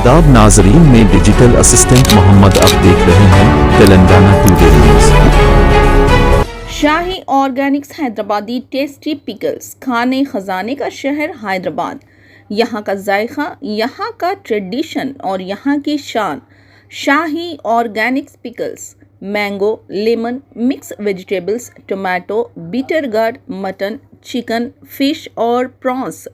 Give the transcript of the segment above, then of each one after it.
आदाब नाजरीन, में डिजिटल असिस्टेंट मोहम्मद। अब देख रहे हैं तेलंगाना टुडे न्यूज़। शाही ऑर्गेनिक्स हैदराबादी टेस्टी पिकल्स, खाने खजाने का शहर हैदराबाद। यहाँ का जायका, यहाँ का ट्रेडिशन और यहाँ की शान। शाही organics pickles, mango, lemon, mix vegetables, tomato, bitter gourd, mutton, chicken, fish और प्रॉन्स,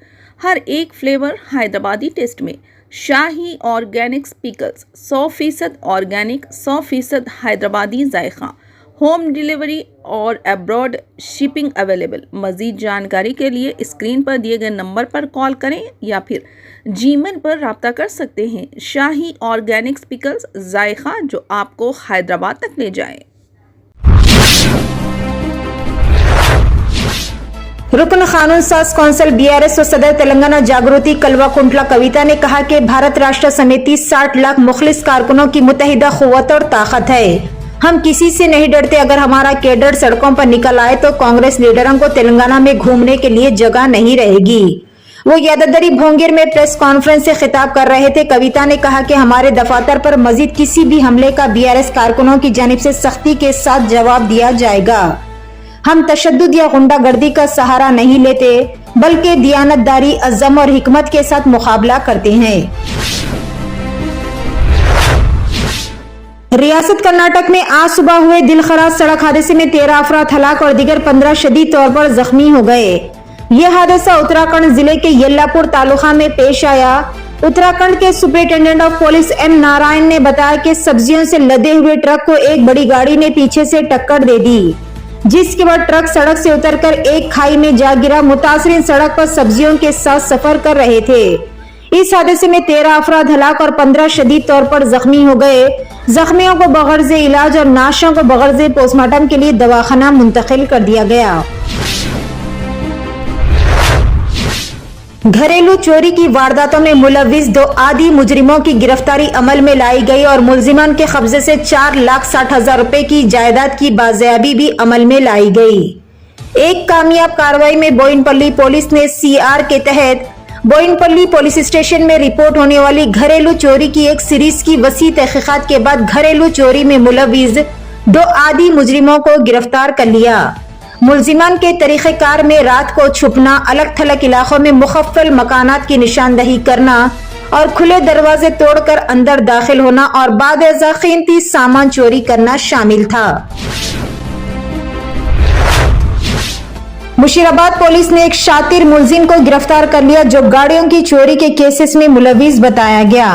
हर एक फ्लेवर हैदराबादी टेस्ट में। शाही ऑर्गेनिक्स पिकल्स 100% ऑर्गेनिक, 100% हैदराबादी जायका। होम डिलीवरी और अब्रॉड शिपिंग अवेलेबल। मज़ीद जानकारी के लिए स्क्रीन पर दिए गए नंबर पर कॉल करें या फिर जीमेल पर राब्ता कर सकते हैं। शाही ऑर्गेनिक्स पिकल्स, जायका जो आपको हैदराबाद तक ले जाए। रुकन कानून साज कौंसिल बीआरएस और सदर तेलंगाना जागृति कलवा कुंटला कविता ने कहा कि भारत राष्ट्र समिति 60 लाख मुखलिस कारकुनों की मुत्तहिदा क़ुव्वत और ताकत है। हम किसी से नहीं डरते। अगर हमारा कैडर सड़कों पर निकल आए तो कांग्रेस लीडरों को तेलंगाना में घूमने के लिए जगह नहीं रहेगी। वो यादादरी भोंगिर में प्रेस कॉन्फ्रेंस से खिताब कर रहे थे। कविता ने कहा कि हमारे दफातर पर मजीद किसी भी हमले का बीआरएस कारकुनों की जानिब से सख्ती के साथ जवाब दिया जाएगा। हम तशद्दुद या गुंडागर्दी का सहारा नहीं लेते, बल्कि दियानतदारी, अज़म और हिकमत के साथ मुकाबला करते हैं। रियासत कर्नाटक में आज सुबह हुए दिलखराज सड़क हादसे में 13 अफराद हलाक और दीगर 15 शदीद तौर पर जख्मी हो गए। यह हादसा उत्तराखंड जिले के येल्लापुर तालुका में पेश आया। उत्तराखंड के superintendent of police M Narayan ने बताया कि सब्जियों से लदे हुए ट्रक को एक बड़ी गाड़ी ने पीछे से टक्कर दे दी, जिसके बाद ट्रक सड़क से उतरकर एक खाई में जा गिरा। मुतासरीन सड़क पर सब्जियों के साथ सफर कर रहे थे। इस हादसे में 13 अफराद हलाक और 15 शदीद तौर पर जख्मी हो गए। जख्मियों को बगैर इलाज और नाशों को बगैर पोस्टमार्टम के लिए दवाखाना मुंतकिल कर दिया गया। घरेलू चोरी की वारदातों में मुलविस 2 आदी मुजरिमों की गिरफ्तारी अमल में लाई गई और मुलजिमान के कब्जे से 4,60,000 रुपए की जायदाद की बाजियाबी भी अमल में लाई गई। एक कामयाब कार्रवाई में बोयनपल्ली पुलिस ने सीआर के तहत बोयनपल्ली पुलिस स्टेशन में रिपोर्ट होने वाली घरेलू चोरी की एक सीरीज की वसी तहकीकात के बाद घरेलू चोरी में मुलविस 2 आदी मुजरिमों को गिरफ्तार कर लिया। मुलजिमान के तरीक़ेकार में रात को छुपना, अलग थलग इलाकों में मुखफ़्फ़ल मकानात की निशानदही करना और खुले दरवाजे तोड़कर अंदर दाखिल होना और बाद अज़ा कीमती सामान चोरी करना शामिल था। मुशीराबाद पुलिस ने एक शातिर मुलजिम को गिरफ्तार कर लिया जो गाड़ियों की चोरी के केसेस में मुलविस बताया गया।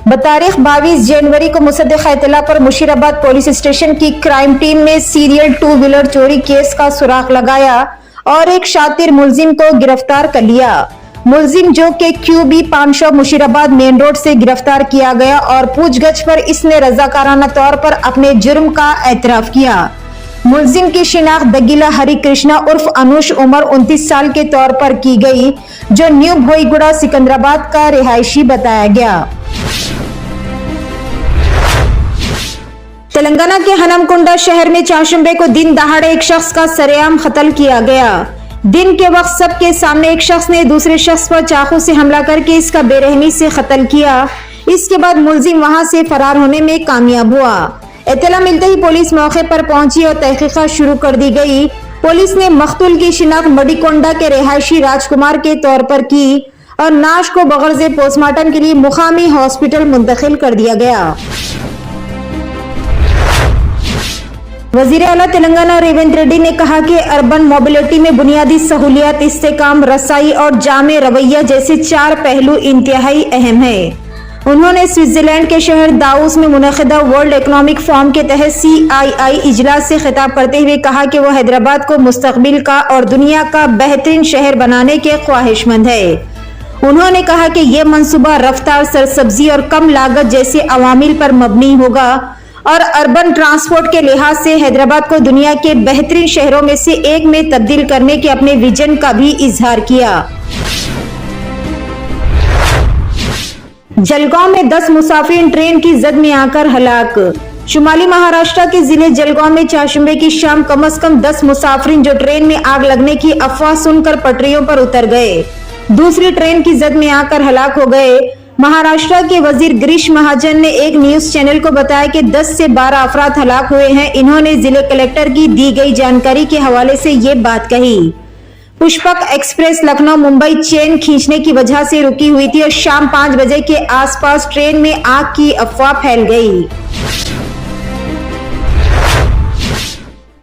बतारीख 22 जनवरी को मुसद्दिक़ इत्तला पर मुशीराबाद पुलिस स्टेशन की क्राइम टीम ने सीरियल 2 व्हीलर चोरी केस का सुराग लगाया और एक शातिर मुलजिम को गिरफ्तार कर लिया। मुलजिम जो के QB पान शॉप मुशीराबाद मेन रोड से गिरफ्तार किया गया और पूछगछ पर इसने रजाकाराना तौर पर अपने जुर्म का एतराफ किया। मुलजिम की शिनाख्त दगीला हरि कृष्णा उर्फ अनुष उम्र 29 साल के तौर पर की गई, जो न्यू भोईगुड़ा सिकंदराबाद का रिहायशी बताया गया। तेलंगाना के हनमकुंडा शहर में चाशुंबे को दिन दहाड़े एक शख्स का सरेआम कत्ल किया गया। दिन के वक्त सबके सामने एक शख्स ने दूसरे शख्स पर चाकू से हमला करके इसका बेरहमी से कत्ल किया। इसके बाद मुलजिम वहां से फरार होने में कामयाब हुआ। इत्तला मिलते ही पुलिस मौके पर पहुंची और तहकीकात शुरू कर दी गई। पुलिस ने मख्तूल की शिनाख्त मडिकोंडा के रिहायशी राजकुमार के तौर पर की और नाश को बगैर पोस्टमार्टम के लिए मुकामी हॉस्पिटल मुंतकिल कर दिया गया। वजीर आला तेलंगाना रेवंत रेड्डी ने कहा कि अर्बन मोबिलिटी में बुनियादी सहूलियात, इस्तेकाम, रसाई और जामे रवैया जैसे 4 पहलू इंतहाई अहम है। उन्होंने स्विट्जरलैंड के शहर दावोस में मुनक़िदा वर्ल्ड इकोनॉमिक फोरम के तहत CII इजलास से खिताब करते हुए कहा कि वो हैदराबाद को मुस्तकबिल का और दुनिया का बेहतरीन शहर बनाने के ख्वाहिशमंद है। उन्होंने कहा कि यह मंसूबा रफ्तार, सरसब्जी और कम लागत जैसे अवामिल पर मबनी होगा और अर्बन ट्रांसपोर्ट के लिहाज से हैदराबाद को दुनिया के बेहतरीन शहरों में से एक में तब्दील करने के अपने विजन का भी इजहार किया। जलगांव में 10 मुसाफिर ट्रेन की जद में आकर हलाक। शुमाली महाराष्ट्र के जिले जलगांव में चाशुंबे की शाम कम से कम 10 मुसाफिर जो ट्रेन में आग लगने की अफवाह सुनकर पटरियों पर उतर गए, दूसरी ट्रेन की जद में आकर हलाक हो गए। महाराष्ट्र के वजीर गिरीश महाजन ने एक न्यूज चैनल को बताया कि 10 से 12 अफराद हलाक हुए हैं। इन्होंने जिले कलेक्टर की दी गई जानकारी के हवाले से ये बात कही। पुष्पक एक्सप्रेस लखनऊ मुंबई चेन खींचने की वजह से रुकी हुई थी और शाम 5 बजे के आसपास ट्रेन में आग की अफवाह फैल गई।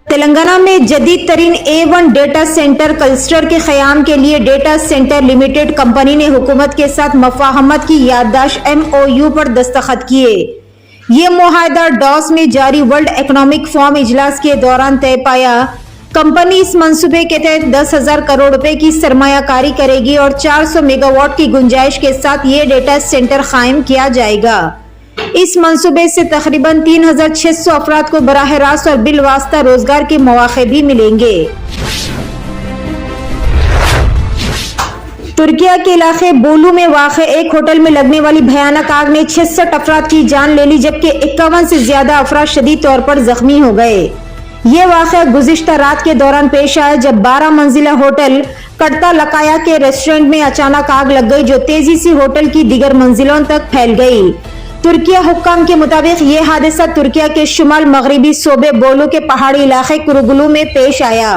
तेलंगाना में जदीद तरीन A1 डेटा सेंटर क्लस्टर के क़याम के लिए डेटा सेंटर लिमिटेड कंपनी ने हुकूमत के साथ मफाहमत की याददाश्त MOU पर दस्तखत किए। ये मुआहदा डॉस में जारी वर्ल्ड इकोनॉमिक फोरम इजलास के दौरान तय पाया। कंपनी इस मंसूबे के तहत 10,000 करोड़ रुपए की सरमायाकारी करेगी और 400 मेगावाट की गुंजाइश के साथ ये डेटा सेंटर कायम किया जाएगा। इस मंसूबे से तकरीबन 3,600 अफराद को बराह रास्त और बिलवास्ता रोजगार के मौके भी मिलेंगे। तुर्किया के इलाके बोलू में वाक़े एक होटल में लगने वाली भयानक आग ने 66 अफराद की जान ले ली, जबकि 51 से ज्यादा अफराद शदीद तौर पर जख्मी हो गए। ये वाक़या गुज़िश्ता रात के दौरान पेश आया जब 12 मंजिला होटल कड़ता लकाया के रेस्टोरेंट में अचानक आग लग गई, जो तेजी से होटल की दीगर मंजिलों तक फैल गई। तुर्किया हुक्काम के मुताबिक ये हादसा तुर्किया के शुमाल मगरबी सूबे बोलू के पहाड़ी इलाके कुरुगुलू में पेश आया।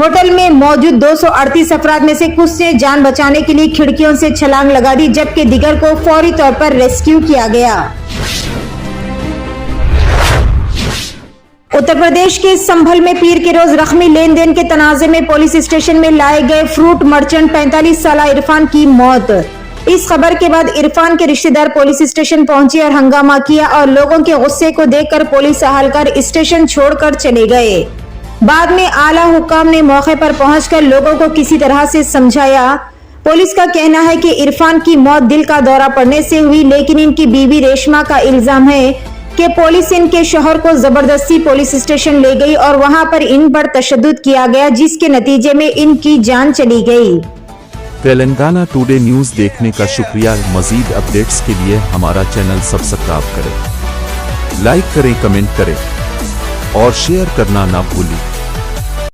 होटल में मौजूद 238 अफराद में से कुछ ने जान बचाने के लिए खिड़कियों से छलांग लगा दी, जबकि दीगर को फौरी तौर पर रेस्क्यू किया गया। उत्तर प्रदेश के संभल में पीर के रोज रकमी लेन देन के तनाजे में पुलिस स्टेशन में लाए गए फ्रूट मर्चेंट 45 साला इरफान की मौत। इस खबर के बाद इरफान के रिश्तेदार पुलिस स्टेशन पहुंचे और हंगामा किया और लोगों के गुस्से को देखकर पुलिस अहलकार स्टेशन छोड़कर चले गए। बाद में आला हुक्काम ने मौके पर पहुंचकर लोगों को किसी तरह से समझाया। पुलिस का कहना है कि इरफान की मौत दिल का दौरा पड़ने से हुई, लेकिन इनकी बीवी रेशमा का इल्जाम है कि पुलिस इनके शौहर को जबरदस्ती पुलिस स्टेशन ले गई और वहां पर इन पर तशद्दुद किया गया, जिसके नतीजे में इनकी जान चली गई। तेलंगाना टुडे न्यूज़ देखने का शुक्रिया। मजीद अपडेट्स के लिए हमारा चैनल सब्सक्राइब करें, लाइक करें, कमेंट करें और शेयर करना ना भूलें।